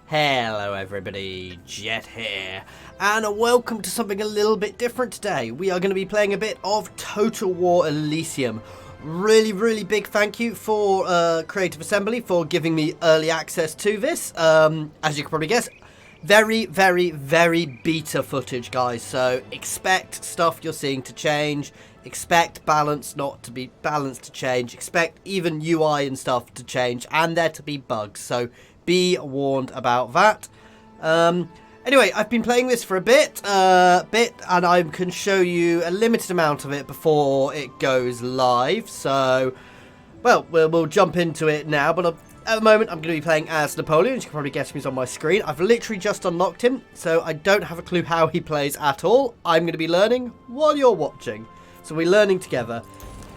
Hello everybody, Jet here, and welcome to something a little bit different today. We are going to be playing a bit of Total War Elysium. Really big thank you for Creative Assembly for giving me early access to this. As you can probably guess, very beta footage, guys, so expect stuff you're seeing to change, expect balance not to be balanced to change, expect even UI and stuff to change, and there to be bugs, so be warned about that. Anyway, I've been playing this for a bit, and I can show you a limited amount of it before it goes live. So, well, we'll jump into it now. But at the moment, I'm going to be playing as Napoleon. As you can probably guess, he's on my screen. I've literally just unlocked him, so I don't have a clue how he plays at all. I'm going to be learning while you're watching. So we're learning together.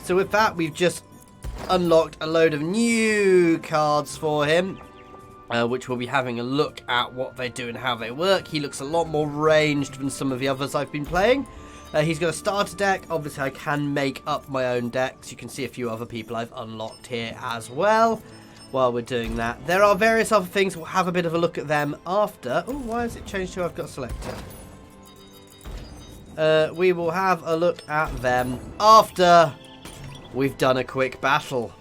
So with that, we've just unlocked a load of new cards for him. Which we'll be having a look at what they do and how they work. He looks a lot more ranged than some of the others I've been playing. He's got a starter deck. Obviously, I can make up my own decks. You can see a few other people I've unlocked here as well while we're doing that. There are various other things. We'll have a bit of a look at them after. Oh, why has it changed to I've got selected? We will have a look at them after we've done a quick battle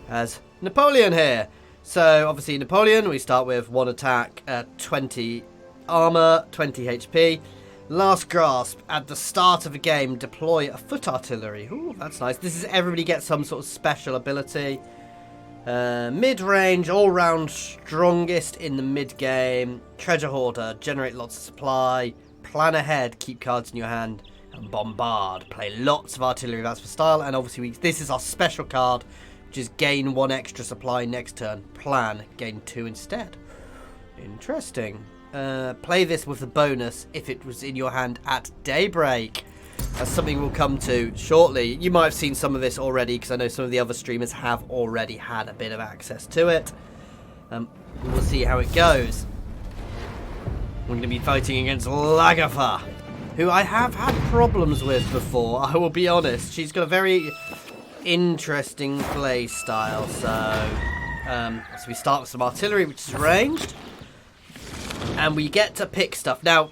as Napoleon here. So, obviously, Napoleon, we start with 1 attack, 20 armor, 20 HP. Last grasp, at the start of a game, deploy a foot artillery. Ooh, that's nice. This is everybody gets some sort of special ability. Mid-range, all-round strongest in the mid-game. Treasure hoarder, generate lots of supply. Plan ahead, keep cards in your hand. And bombard, play lots of artillery, that's for style. And obviously, this is our special card. Just gain 1 extra supply next turn. Plan, gain 2 instead. Interesting. Play this with the bonus if it was in your hand at Daybreak. That's something we'll come to shortly. You might have seen some of this already because I know some of the other streamers have already had a bit of access to it. We'll see how it goes. We're going to be fighting against Lagertha, who I have had problems with before, I will be honest. She's got a very interesting play style. So we start with some artillery, which is ranged, and we get to pick stuff. Now,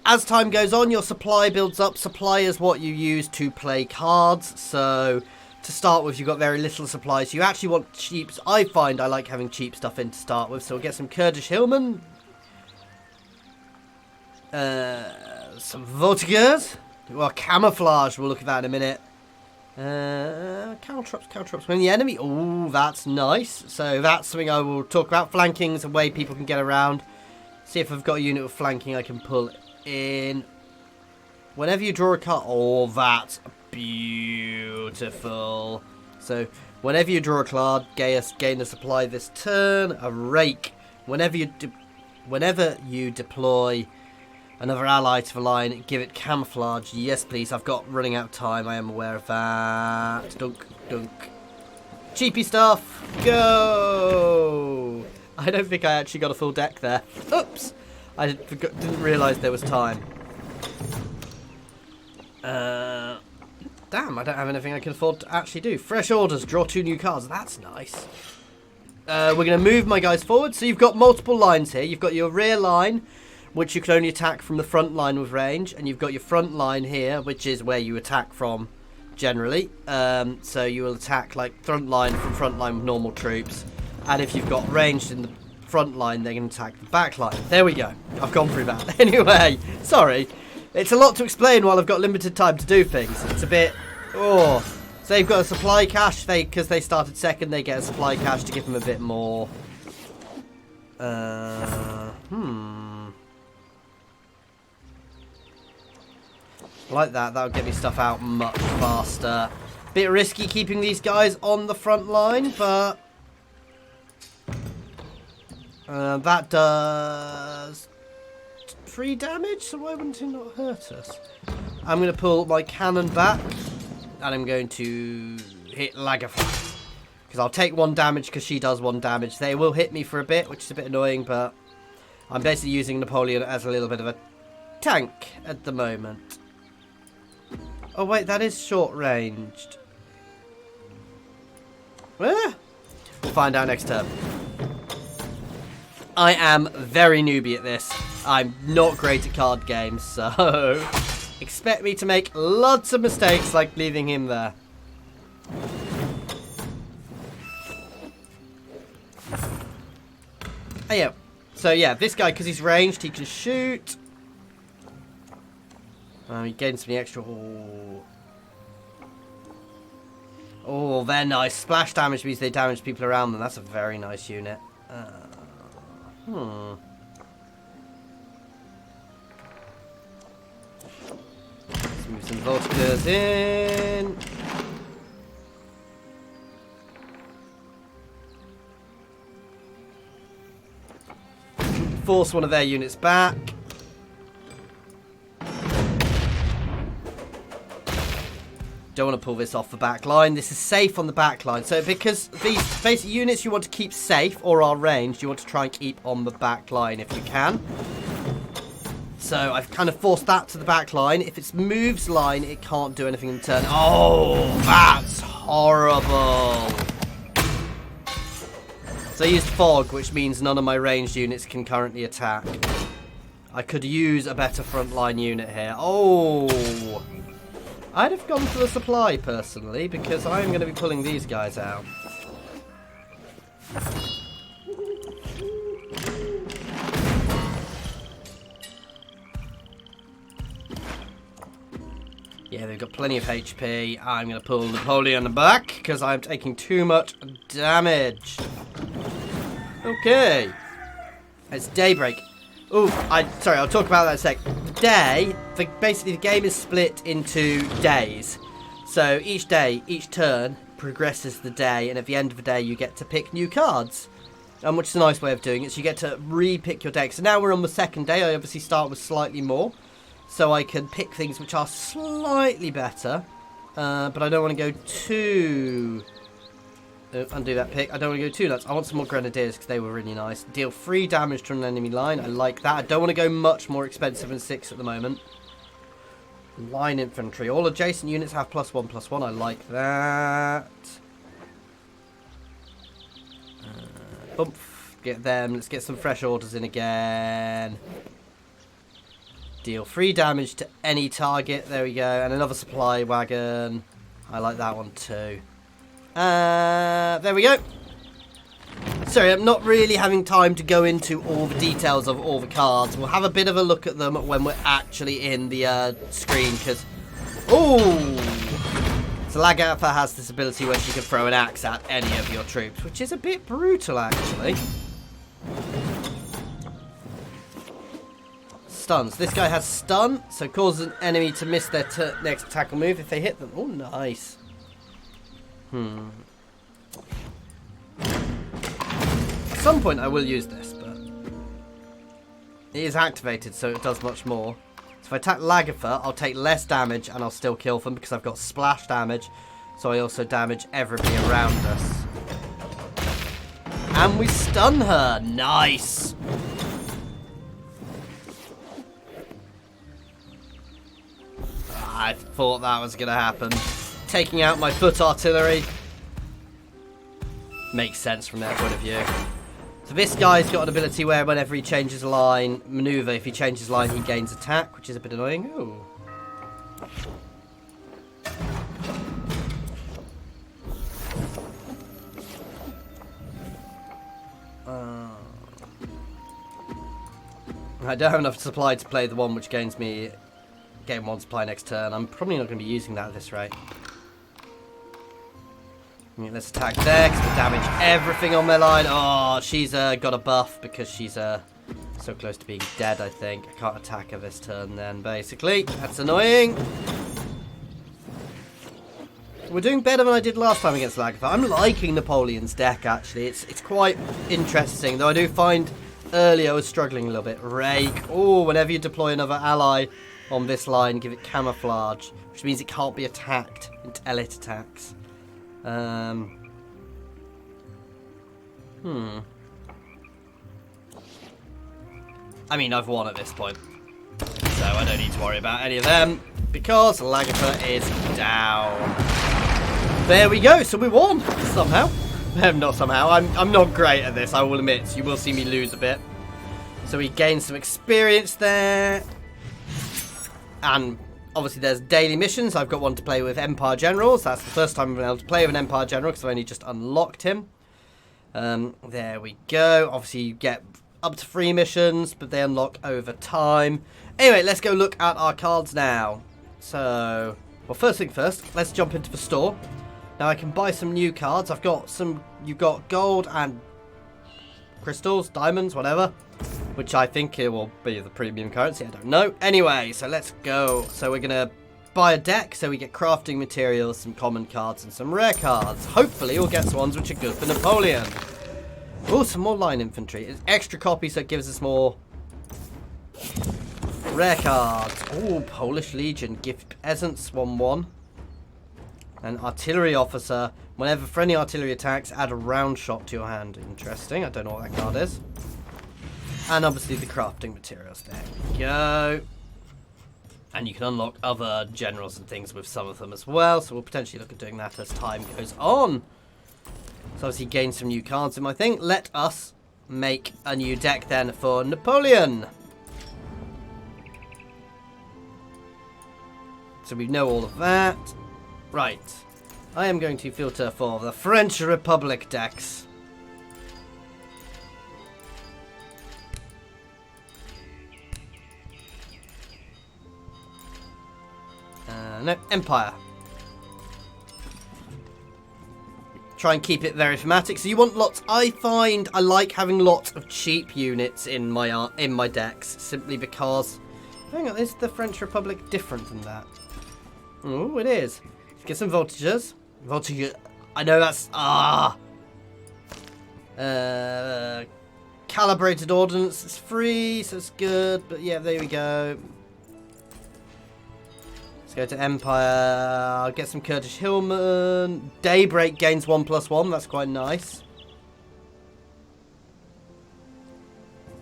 as time goes on, your supply builds up. Supply is what you use to play cards. So to start with, you've got very little supply, so you actually want cheap. I find I like having cheap stuff in to start with. So we'll get some Kurdish hillmen, some Voltigeurs, well, camouflage, we'll look at that in a minute. Caltrops when the enemy. Oh, that's nice. So that's something I will talk about. Flanking is a way people can get around. See if I've got a unit of flanking I can pull in. Whenever you draw a card. Oh, that's beautiful. So whenever you draw a card, gain a supply this turn. A rake. Whenever you deploy another ally to the line, give it camouflage. Yes, please. I've got running out of time. I am aware of that. Dunk. Cheapy stuff. Go. I don't think I actually got a full deck there. Oops. I didn't realise there was time. Damn, I don't have anything I can afford to actually do. Fresh orders. Draw 2 new cards. That's nice. We're going to move my guys forward. So you've got multiple lines here. You've got your rear line, which you can only attack from the front line with range, and you've got your front line here, which is where you attack from generally. So you will attack like front line from front line with normal troops, and if you've got ranged in the front line, they can attack the back line. There we go. I've gone through that. Anyway, sorry. It's a lot to explain while I've got limited time to do things. It's a bit... Oh. So they've got a supply cache. Because they started second, they get a supply cache to give them a bit more. Like that, that'll get me stuff out much faster. Bit risky keeping these guys on the front line, but that does 3 damage, so why wouldn't it not hurt us? I'm going to pull my cannon back, and I'm going to hit Lagertha, because I'll take 1 damage because she does 1 damage. They will hit me for a bit, which is a bit annoying, but I'm basically using Napoleon as a little bit of a tank at the moment. Oh wait, that is short ranged. We'll find out next turn. I am very newbie at this. I'm not great at card games, so expect me to make lots of mistakes like leaving him there. Oh yeah, so yeah, this guy, because he's ranged, he can shoot. He gains some extra. Oh, they're nice. Splash damage means they damage people around them. That's a very nice unit. Let's move some Voltigeurs in. Force one of their units back. Don't want to pull this off the back line. This is safe on the back line. So because these basic units you want to keep safe or are ranged, you want to try and keep on the back line if you can. So I've kind of forced that to the back line. If it's moves line, it can't do anything in turn. Oh, that's horrible. So I used fog, which means none of my ranged units can currently attack. I could use a better frontline unit here. Oh, I'd have gone for the supply, personally, because I'm going to be pulling these guys out. Yeah, they've got plenty of HP. I'm going to pull Napoleon back, because I'm taking too much damage. Okay. It's Daybreak. Ooh, sorry, I'll talk about that in a sec. Basically the game is split into days. So each day, each turn progresses the day, and at the end of the day you get to pick new cards. Which is a nice way of doing it, so you get to re-pick your deck. So now we're on the second day. I obviously start with slightly more, so I can pick things which are slightly better. But I don't want to go too... undo that pick. I don't want to go too nuts. I want some more grenadiers because they were really nice. Deal 3 damage to an enemy line. I like that. I don't want to go much more expensive than 6 at the moment. Line infantry. All adjacent units have +1/+1. I like that. Bump. Get them. Let's get some fresh orders in again. Deal 3 damage to any target. There we go. And another supply wagon. I like that one too. There we go. Sorry, I'm not really having time to go into all the details of all the cards. We'll have a bit of a look at them when we're actually in the screen, because... Oh! So Lagatha has this ability where she can throw an axe at any of your troops, which is a bit brutal, actually. Stuns. This guy has stun, so causes an enemy to miss their next attack or move if they hit them. Oh, nice. At some point I will use this, but it is activated, so it does much more. So if I attack Lagatha, I'll take less damage and I'll still kill them because I've got splash damage, so I also damage everybody around us. And we stun her. Nice. I thought that was going to happen. Taking out my foot artillery makes sense from their point of view. So this guy's got an ability where whenever he changes line, maneuver, if he changes line, he gains attack, which is a bit annoying. Ooh. I don't have enough supply to play the one which gains me gain 1 supply next turn. I'm probably not going to be using that at this rate. Let's attack there because we damage everything on their line. Oh, she's got a buff because she's so close to being dead, I think. I can't attack her this turn then, basically. That's annoying. We're doing better than I did last time against Lagatha. I'm liking Napoleon's deck, actually. It's quite interesting, though I do find earlier I was struggling a little bit. Rake. Oh, whenever you deploy another ally on this line, give it camouflage, which means it can't be attacked until it attacks. I mean, I've won at this point, so I don't need to worry about any of them because Lagatha is down. There we go. So we won somehow. Not somehow. I'm not great at this, I will admit. You will see me lose a bit. So we gain some experience there. And obviously there's daily missions. I've got one to play with Empire Generals. That's the first time I've been able to play with an Empire General because I've only just unlocked him. There we go. Obviously you get up to 3 missions, but they unlock over time. Anyway, let's go look at our cards now. So, well, first thing first, let's jump into the store. Now I can buy some new cards. I've got some, you've got gold and crystals, diamonds, whatever, which I think it will be the premium currency. I don't know. Anyway, so let's go. So we're going to buy a deck so we get crafting materials, some common cards and some rare cards. Hopefully we'll get some ones which are good for Napoleon. Oh, some more line infantry. It's extra copy, so it gives us more rare cards. Oh, Polish Legion. Gift peasants 1/1. An artillery officer. Whenever friendly artillery attacks, add a round shot to your hand. Interesting. I don't know what that card is. And obviously the crafting materials. There we go. And you can unlock other generals and things with some of them as well. So we'll potentially look at doing that as time goes on. So obviously gain some new cards in my thing. Let us make a new deck then for Napoleon. So we know all of that. Right. I am going to filter for the French Republic decks. No, Empire. Try and keep it very thematic. So you want lots. I find I like having lots of cheap units in my decks, simply because. Hang on, is the French Republic different than that? Oh, it is. Let's get some voltages. Voltage. I know that's calibrated ordnance. It's free, so it's good. But yeah, there we go. Let's go to Empire. I'll get some Kurdish Hillman. Daybreak gains 1+1. That's quite nice.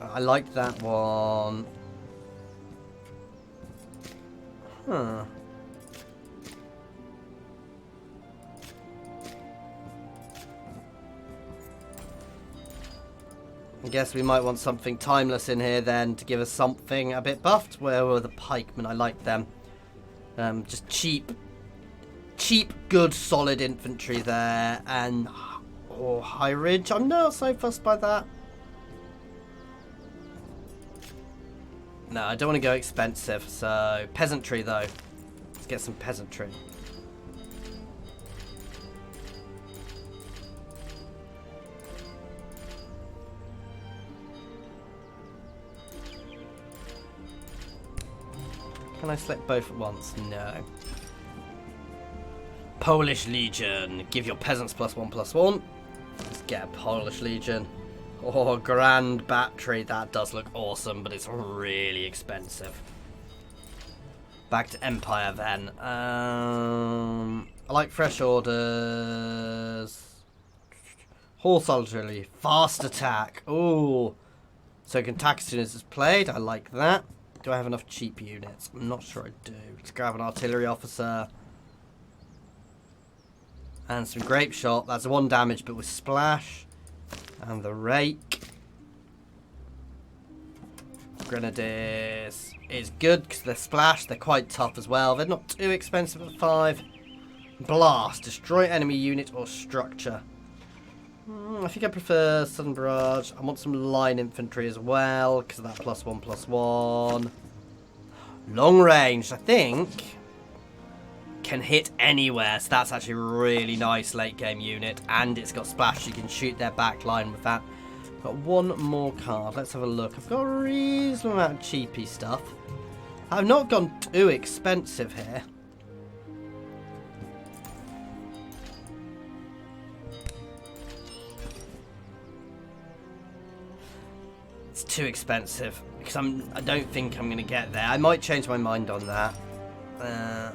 I liked that one. Huh. I guess we might want something timeless in here then to give us something a bit buffed. Where were the pikemen? I like them. Just cheap, good, solid infantry there. And High Ridge. I'm not so fussed by that. No, I don't want to go expensive. So, peasantry though. Let's get some peasantry. Can I select both at once? No. Polish Legion. Give your peasants +1/+1. Let's get a Polish Legion. Oh, Grand Battery. That does look awesome, but it's really expensive. Back to Empire then. I like fresh orders. Horse artillery. Fast attack. Ooh. So it can attack as soon as it's played. I like that. Do I have enough cheap units? I'm not sure I do. Let's grab an artillery officer. And some grape shot. That's 1 damage, but with splash. And the rake. Grenadiers is good because they're splash. They're quite tough as well. They're not too expensive at 5. Blast. Destroy enemy unit or structure. I think I prefer Southern Barrage. I want some line infantry as well because of that +1/+1. Long range, I think, can hit anywhere. So that's actually a really nice late game unit. And it's got splash. You can shoot their back line with that. Got one more card. Let's have a look. I've got a reasonable amount of cheapy stuff. I've not gone too expensive here. It's too expensive because I don't think I'm going to get there. I might change my mind on that. I'm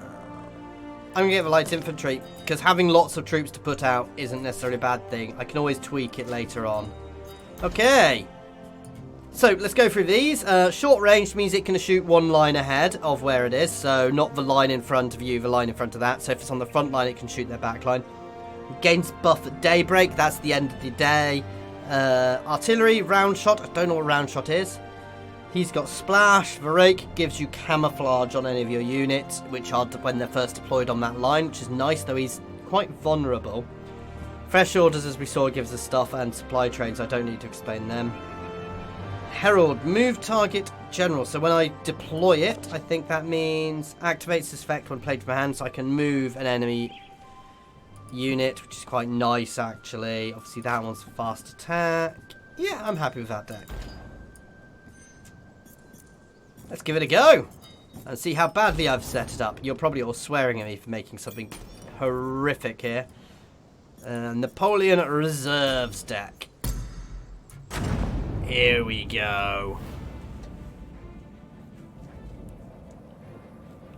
going to get the light infantry because having lots of troops to put out isn't necessarily a bad thing. I can always tweak it later on. Okay. So let's go through these. Short range means it can shoot 1 line ahead of where it is. So not the line in front of you, the line in front of that. So if it's on the front line, it can shoot their back line. Gains buff at Daybreak. That's the end of the day. Artillery, round shot. I don't know what round shot is. He's got splash. Varake gives you camouflage on any of your units, which are when they're first deployed on that line, which is nice, though he's quite vulnerable. Fresh orders, as we saw, gives us stuff, and supply trains. I don't need to explain them. Herald, move target general. So when I deploy it, I think that means activates this effect when played from hand, so I can move an enemy unit, which is quite nice actually. Obviously that one's fast attack. Yeah, I'm happy with that deck. Let's give it a go and see how badly I've set it up. You're probably all swearing at me for making something horrific here. Napoleon reserves deck. Here we go.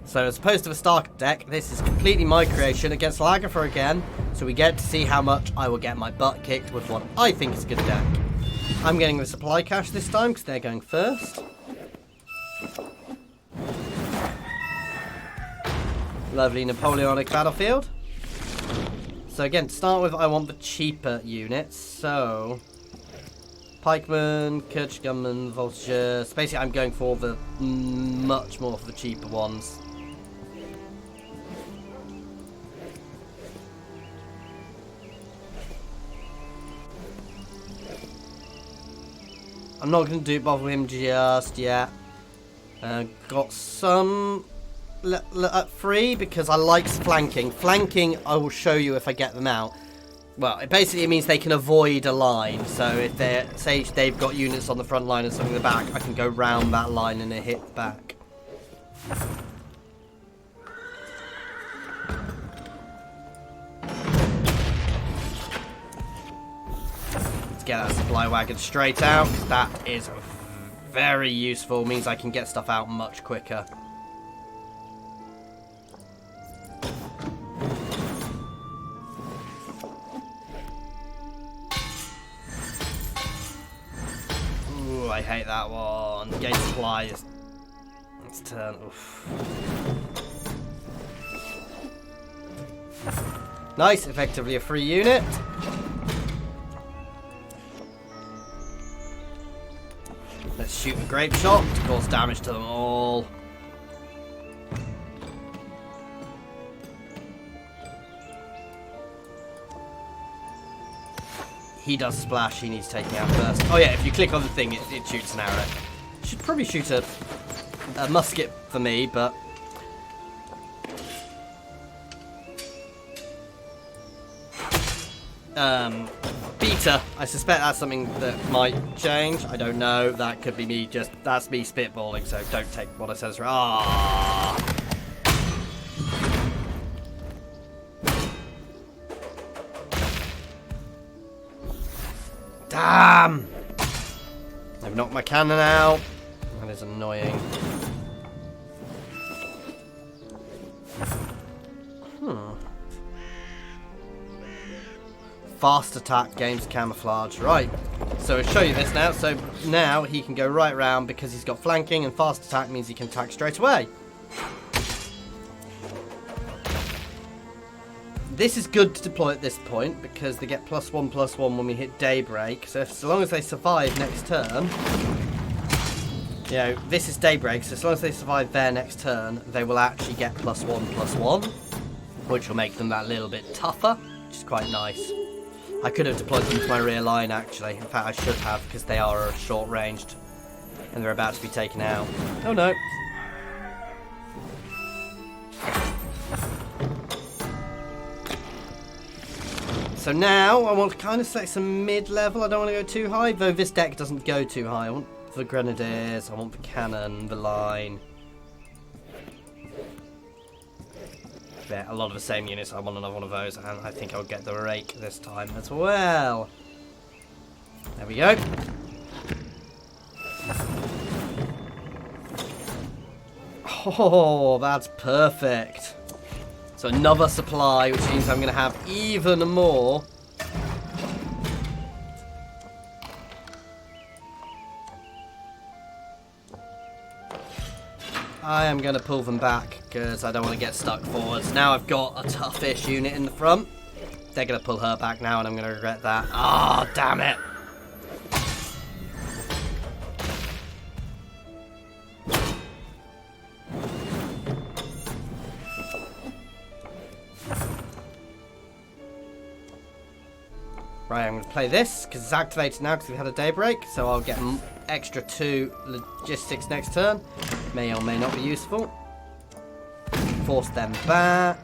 So as opposed to a Stark deck, this is completely my creation against Lagerfer again. So we get to see how much I will get my butt kicked with what I think is a good deck. I'm getting the supply cache this time because they're going first. Lovely Napoleonic battlefield. So again, to start with, I want the cheaper units. So Pikeman, Kirch Gunman, Vulture. So basically I'm going for the much more for the cheaper ones. I'm not going to bother with him just yet. Got some free because I like flanking. Flanking, I will show you if I get them out. Well, it basically means they can avoid a line. So if they say they've got units on the front line and something in the back, I can go round that line and it hit back. Let's get that supply wagon straight out. That is very useful. Means I can get stuff out much quicker. Ooh, I hate that one. Gain supply. Let's turn. Oof. Nice, effectively a free unit. Let's shoot a grape shot to cause damage to them all. He does splash, he needs taking out first. Oh yeah, if you click on the thing, it shoots an arrow. Should probably shoot a musket for me, but... Beta. I suspect that's something that might change. I don't know. That could be me that's me spitballing, so don't take what I said as right. Damn! They've knocked my cannon out. That is annoying. Fast attack gains camouflage. Right. So I'll show you this now. So now he can go right round because he's got flanking, and fast attack means he can attack straight away. This is good to deploy at this point because they get +1/+1 when we hit Daybreak. So as long as they survive next turn, you know, this is Daybreak, so as long as they survive their next turn, they will actually get +1/+1, which will make them that little bit tougher, which is quite nice. I could have deployed them to my rear line, actually. In fact, I should have, because they are short-ranged, and they're about to be taken out. Oh, no. So now, I want to kind of select some mid-level. I don't want to go too high, though this deck doesn't go too high. I want the Grenadiers, I want the Cannon, the Line. Yeah, a lot of the same units. I want another one of those, and I think I'll get the Rake this time as well. There we go. Oh, that's perfect. So another supply, which means I'm going to have even more. I am going to pull them back because I don't want to get stuck forwards. Now I've got a toughish unit in the front. They're going to pull her back now, and I'm going to regret that. Oh, damn it. Right, I'm going to play this, because it's activated now because we've had a Daybreak, so I'll get an extra 2 logistics next turn. May or may not be useful. Force them back.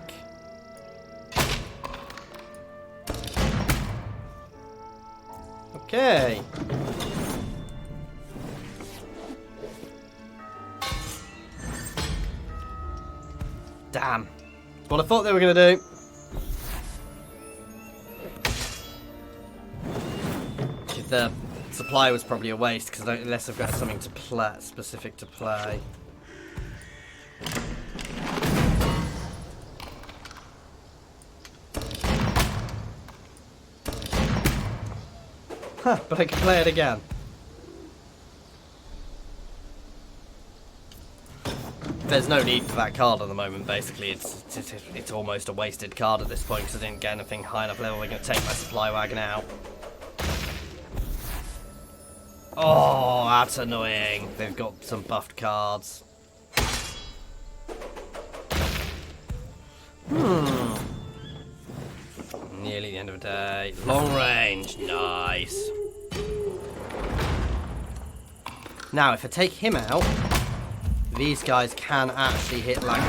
Okay. Damn. That's what I thought they were going to do. The supply was probably a waste because unless I've got something to play, specific to play. Huh, but I can play it again. There's no need for that card at the moment, basically. It's almost a wasted card at this point because I didn't get anything high enough level. I'm going to take my supply wagon out. Oh, that's annoying. They've got some buffed cards. Nearly the end of the day. Long range. Nice. Now, if I take him out, these guys can actually hit like...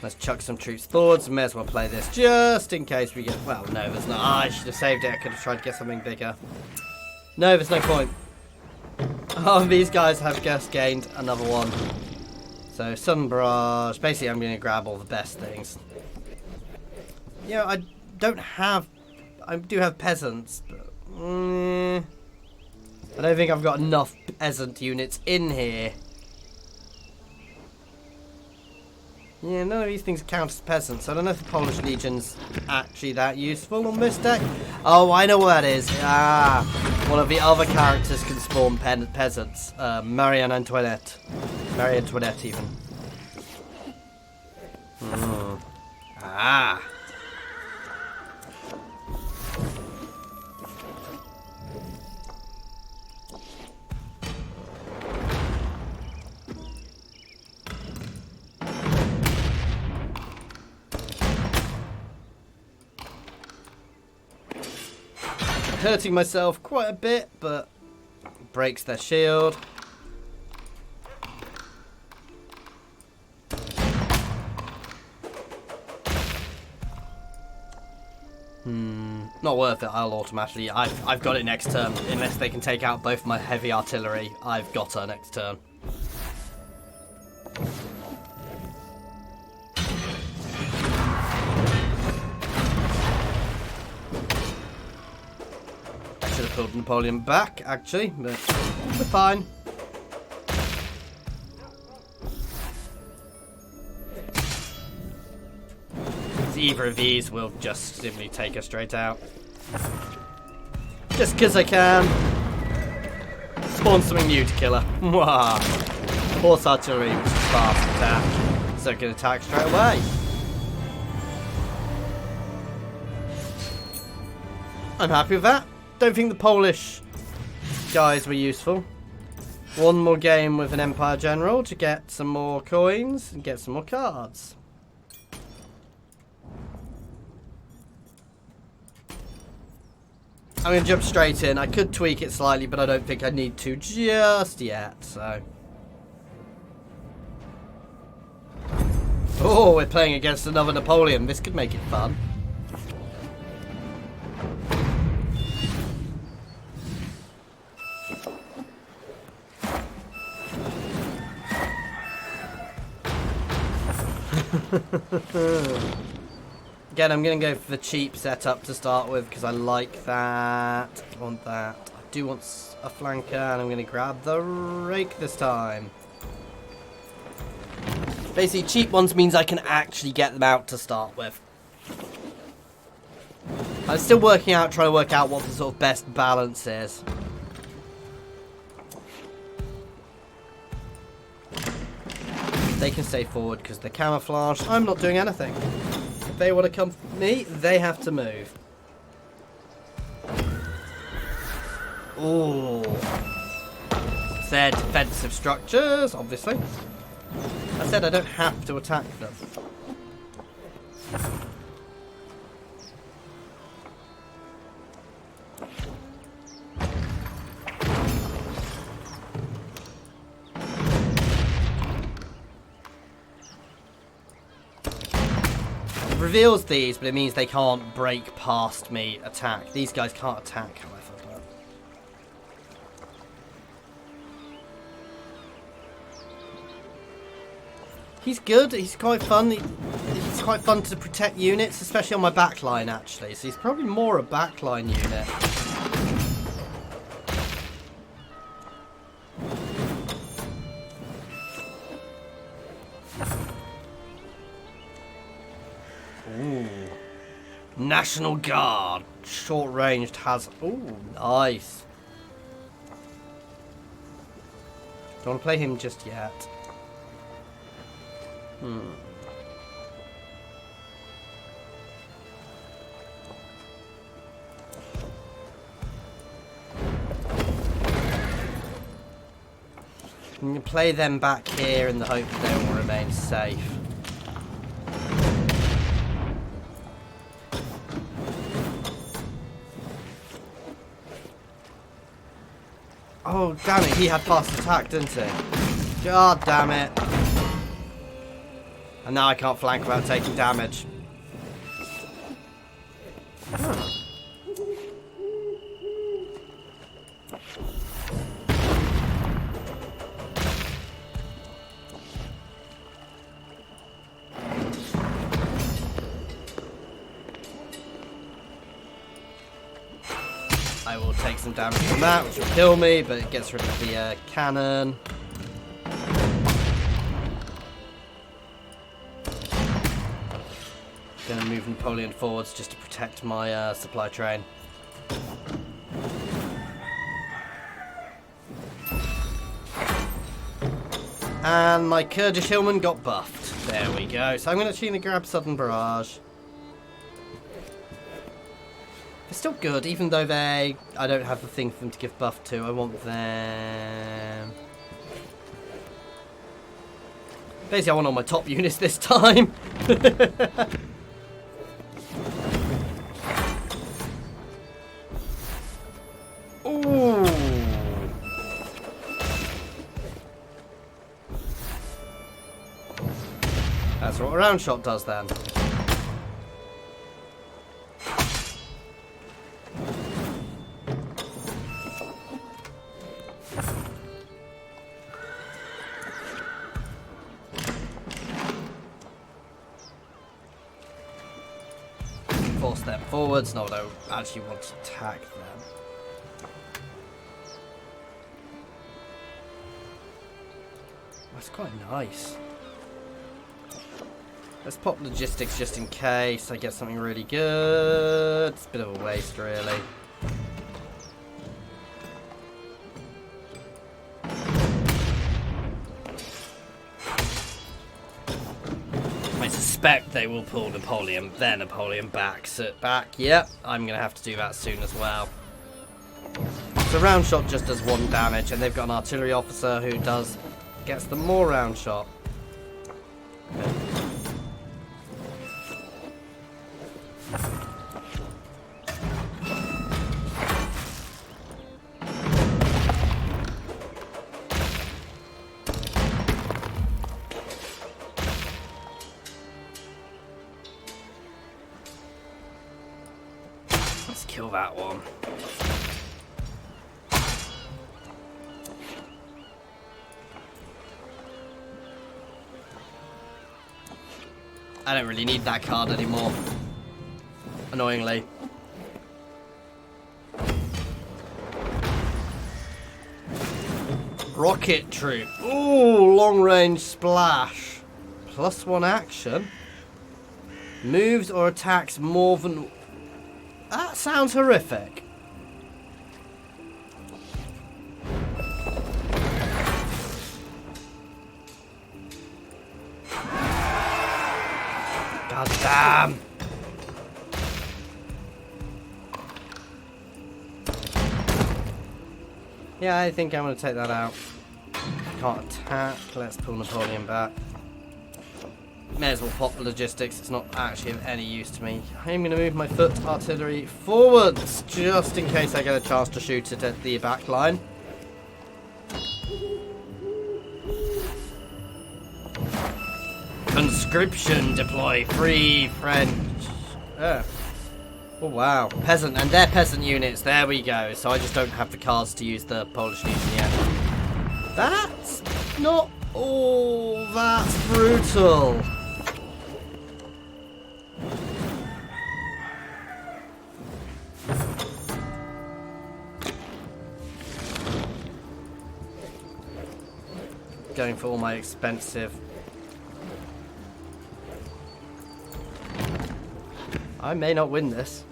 Let's chuck some troops forwards. May as well play this just in case we get... Well, no, there's not. I should have saved it. I could have tried to get something bigger. No, there's no point. Oh, these guys have just gained another one. So, Sun Barrage. Basically, I'm going to grab all the best things. You know, I don't have... I do have peasants, but... I don't think I've got enough peasant units in here. Yeah, none of these things count as peasants. I don't know if the Polish Legion's actually that useful on this deck. Oh, I know what that is. Ah, one of the other characters can spawn peasants. Marie Antoinette. Marie Antoinette, even. Ah. Hurting myself quite a bit, but breaks their shield. Not worth it. I'll automatically... I've got it next turn. Unless they can take out both my heavy artillery, I've got her next turn. Should have pulled Napoleon back, actually, but we're fine. Either of these will just simply take her straight out. Just because I can. Spawn something new to kill her. Wow. Horse artillery, which is fast attack. So it can attack straight away. I'm happy with that. Don't think the Polish guys were useful. One more game with an Empire General to get some more coins and get some more cards. I'm going to jump straight in. I could tweak it slightly, but I don't think I need to just yet, so... Oh, we're playing against another Napoleon. This could make it fun. Again, I'm going to go for the cheap setup to start with because I like that. I want that. I do want a flanker, and I'm going to grab the rake this time. Basically, cheap ones means I can actually get them out to start with. I'm still trying to work out what the sort of best balance is. They can stay forward because they're camouflaged. I'm not doing anything. If they want to come for me, they have to move. Ooh. They're defensive structures, obviously. I said I don't have to attack them. It reveals these, but it means they can't break past me attack. These guys can't attack, however. But... he's good. He's quite fun. He's quite fun to protect units, especially on my backline, actually. So he's probably more a backline unit. Ooh. National Guard. Short ranged has... ooh, nice. Don't want to play him just yet. I'm going to play them back here in the hope that they will remain safe. Oh, damn it. He had fast attack, didn't he? God damn it. And now I can't flank without taking damage. I will take some damage from that, which will kill me, but it gets rid of the cannon. Gonna move Napoleon forwards just to protect my supply train. And my Kurdish hillman got buffed. There we go. So I'm gonna grab Sudden Barrage. They're still good, even though I don't have the thing for them to give buff to. I want them... basically, I want all my top units this time. Ooh. That's what a round shot does then. Force them forwards. No, I don't actually want to attack them. That's quite nice. Let's pop logistics just in case I get something really good. It's a bit of a waste, really. I suspect they will pull Napoleon. Their Napoleon backs it back. Yep, I'm going to have to do that soon as well. So round shot just does 1 damage, and they've got an artillery officer who gets them more round shot. Okay. Let's kill that one. I don't really need that card anymore, annoyingly. Rocket troop. Ooh, long range splash. +1 action. Moves or attacks more than... that sounds horrific. Damn! Yeah, I think I'm going to take that out. Can't attack. Let's pull Napoleon back. May as well pop the logistics. It's not actually of any use to me. I'm going to move my foot artillery forwards, just in case I get a chance to shoot it at the back line. Conscription deploy. Free French. Oh wow. Peasant. And they're peasant units. There we go. So I just don't have the cards to use the Polish Legion yet. That's not... Oh, that's brutal. Going for all my expensive... I may not win this.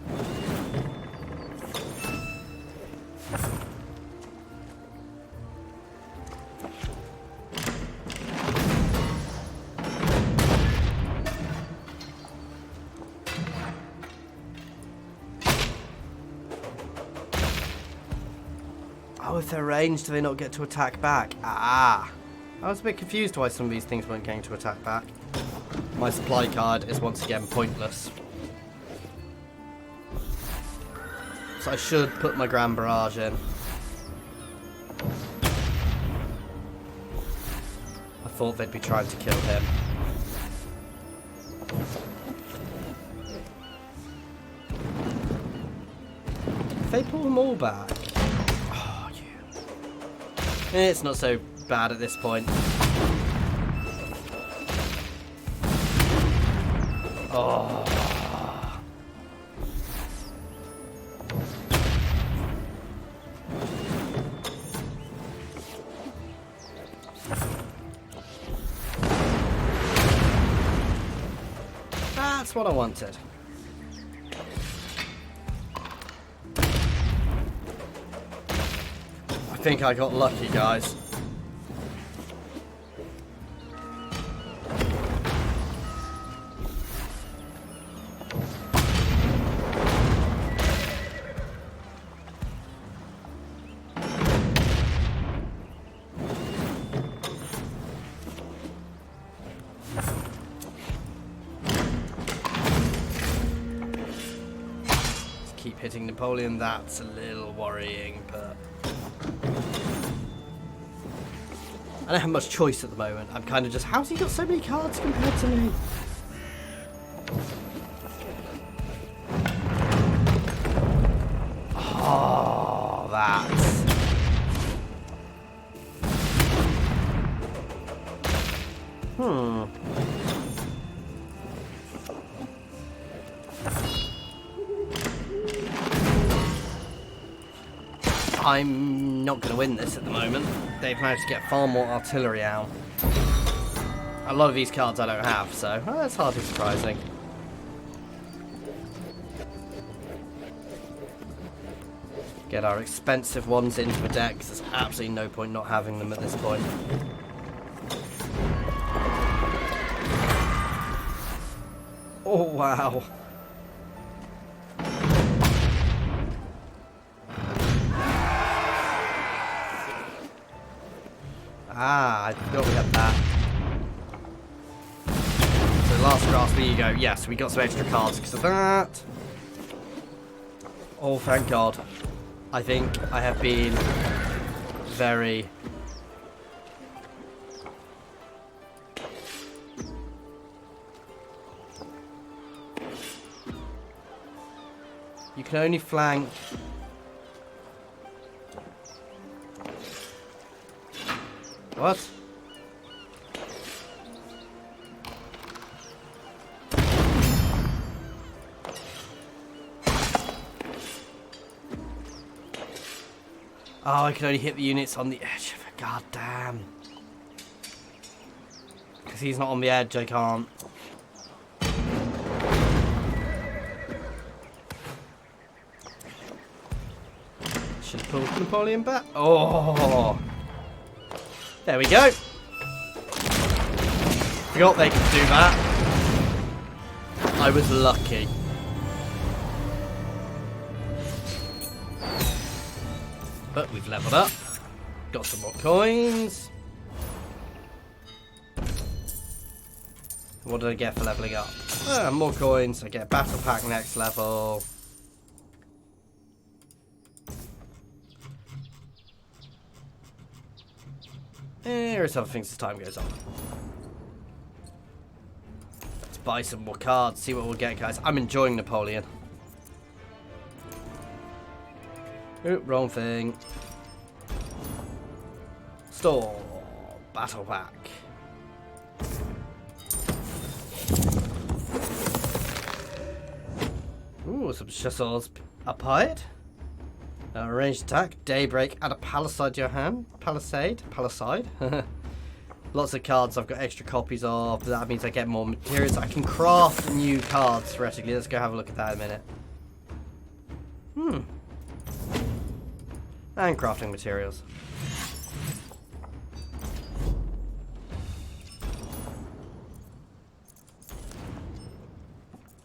Oh, if they're ranged, do they not get to attack back? Ah! I was a bit confused why some of these things weren't going to attack back. My supply card is once again pointless. So I should put my Grand Barrage in. I thought they'd be trying to kill him. If they pull them all back... Oh, you... It's not so bad at this point. Oh... That's what I wanted. I think I got lucky, guys. Keep hitting Napoleon, that's a little worrying, but I don't have much choice at the moment. I'm kind of just, how's he got so many cards compared to me? Oh, that's... I'm not going to win this at the moment. They've managed to get far more artillery out. A lot of these cards I don't have, so that's hardly surprising. Get our expensive ones into the deck, because there's absolutely no point not having them at this point. Oh, wow. Ah, I forgot we had that. So last grasp, there you go. Yes, we got some extra cards because of that. Oh, thank God. I think I have been very... You can only flank... What? Oh, I can only hit the units on the edge. God damn. Because he's not on the edge, I can't. Should have pulled Napoleon back. Oh. There we go. Forgot they could do that. I was lucky. But we've leveled up. Got some more coins. What did I get for leveling up? More coins. I get a battle pack next level. Here's other things as time goes on. Let's buy some more cards, see what we'll get, guys. I'm enjoying Napoleon. Oop, wrong thing. Store. Battle pack. Ooh, some chisels up high. Ranged attack, Daybreak, add a palisade to your hand. Palisade? Lots of cards I've got extra copies of. That means I get more materials. I can craft new cards, theoretically. Let's go have a look at that in a minute. And crafting materials.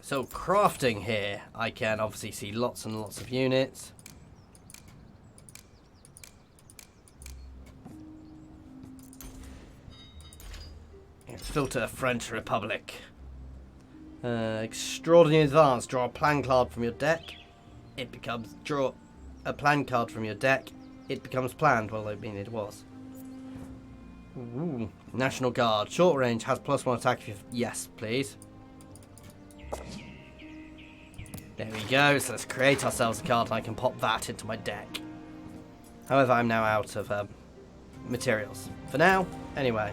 So crafting here, I can obviously see lots and lots of units. Filter French Republic. Extraordinary advance. Draw a plan card from your deck. It becomes draw a plan card from your deck. It becomes planned. Well, I mean it was. Ooh. National Guard. Short range has +1 attack. If you yes, please. There we go. So let's create ourselves a card, and I can pop that into my deck. However, I'm now out of materials for now. Anyway.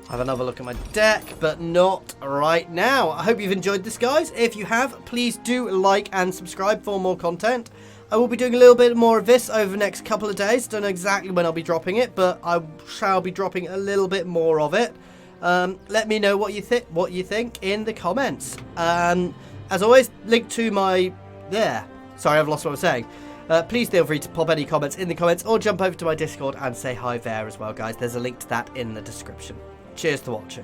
Have another look at my deck, but not right now. I hope you've enjoyed this, guys. If you have, please do like and subscribe for more content. I will be doing a little bit more of this over the next couple of days. Don't know exactly when I'll be dropping it, but I shall be dropping a little bit more of it. Let me know what you think in the comments. As always, link to my... Sorry, I've lost what I was saying. Please feel free to pop any comments in the comments or jump over to my Discord and say hi there as well, guys. There's a link to that in the description. Cheers to watching.